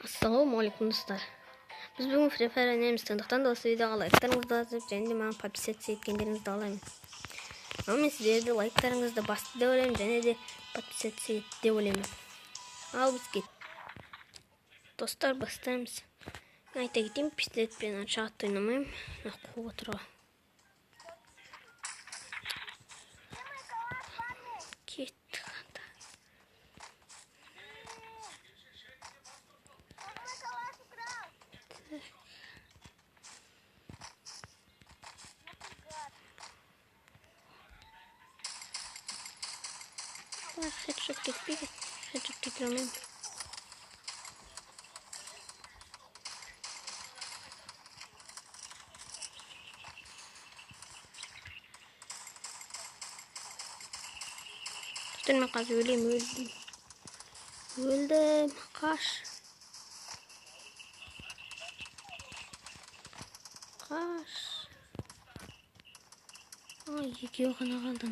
Ассалаумағалейкум достар. Біз бүгін Free Fire ойнаймыз. Сондықтан да осы видеоға лайктарыңызды жазып, және де маған подписаться еткендеріңізді алайын. Ал мен сіздерді лайктарыңызды басты деп ойлаймын, және де подписаться ет деп ойлаймын. Ал біз кет. Достар, бастаймыз. Мен айта кетейін, пистолетпен анша қатты ойнамаймын. Қуға тұра. Кет. Хедшот кетпейді. Хедшот кетіре алмаймын. Достар, мен қазір өлдім. Қаш. Ай, екеуі ғана қалды.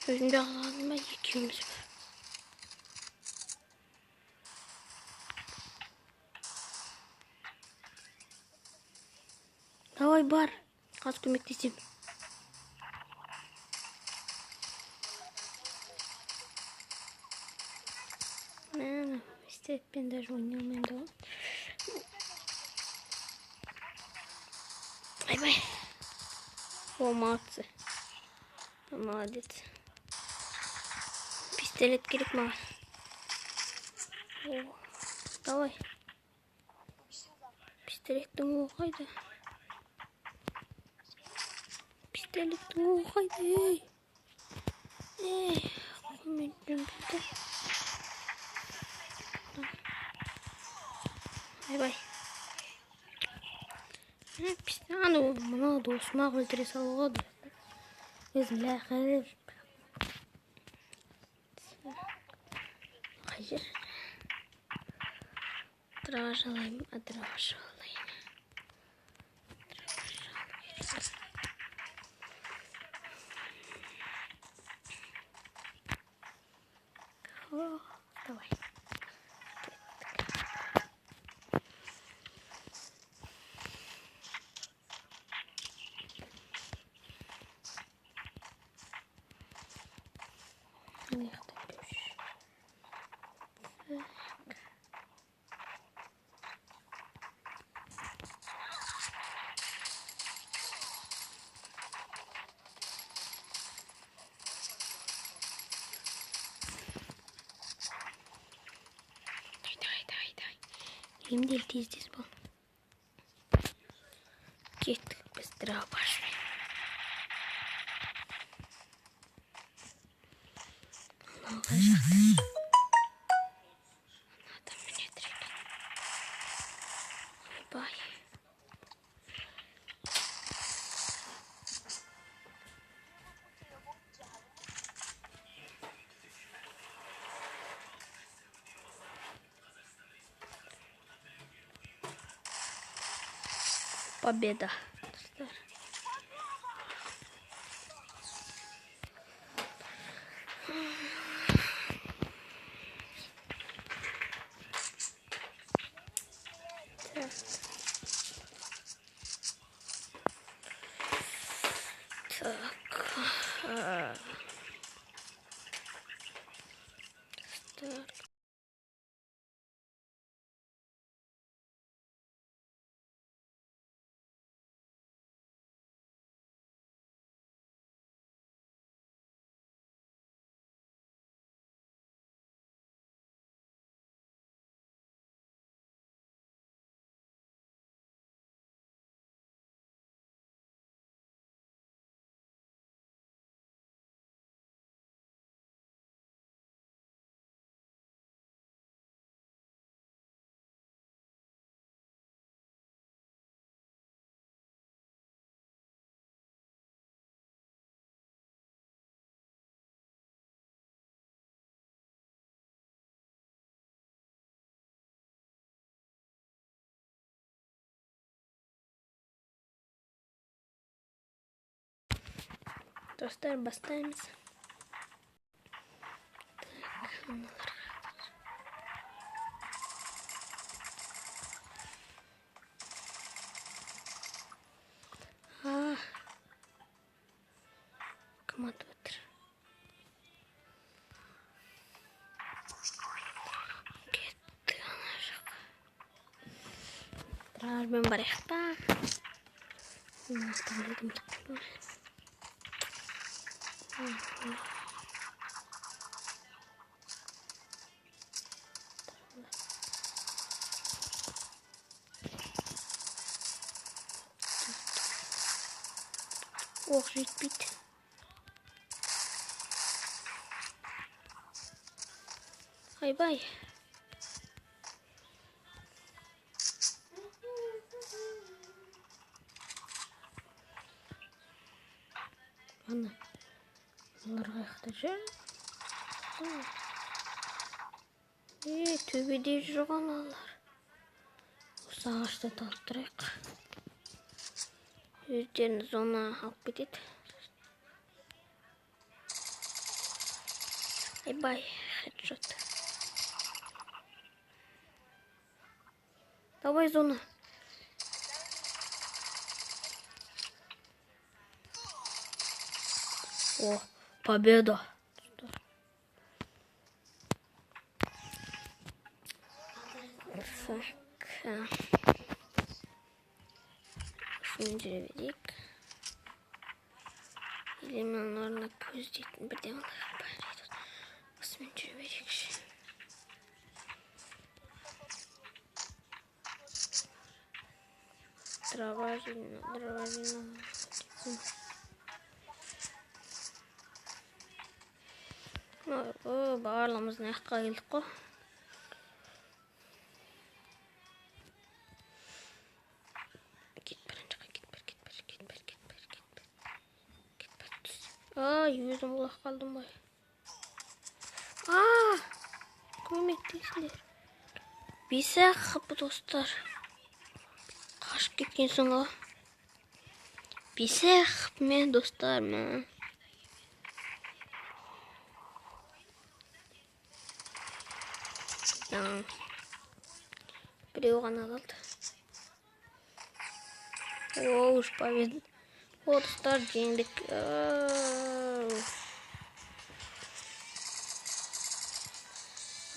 Өзімде қалғаным ба, екеуміз бар. Давай бар, қазір көмектесем. Мен пистолетпен даже ойнай алмаймын да. Ай-бай. О, молодцы. Молодец. Пистолет керек маған. Давай. Пистолеттің оғы қайда? Пистолеттің оғы қайда? Ей, мен дүмбілді. Ай-бай. Мына досыма өлтіре салуға өзім ләқіп. Қай жер? Дрожалайым. Давай. Емдел тез бол. Кеттік біз дробашпен. Қай жақта? Адам мінеді екен. Бай. Победа. Так. Dostlar bastayımız. Ah. Kamat batır. Gitti anacık. Trar ben barışta. Nasıl dedim gitti. Oh, жить бить. Ай-бай. Ана. Оларға ақтажа. Төбеде жүрген алар. Осы ағашты талттырайық. Өздерін зона алып кетеді. Ай-бай. Хедшот. Давай зона. О, победа. Так. Şunu verik. Elemanlarına göz dedim. Bir de onlara bayrağı. Basın verik. Dravajina. Bağırlamız ne kayıldık o. Yüzüm ulaq kaldım bay. Kömekteysizler. Bilsek bu dostlar. Kaçıp ketkensin o. Bilsek men dostlar mı? Біреу ғана қалды. Уж победа. Вот достар жеңдік.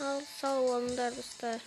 Ал сау болыңдар достар.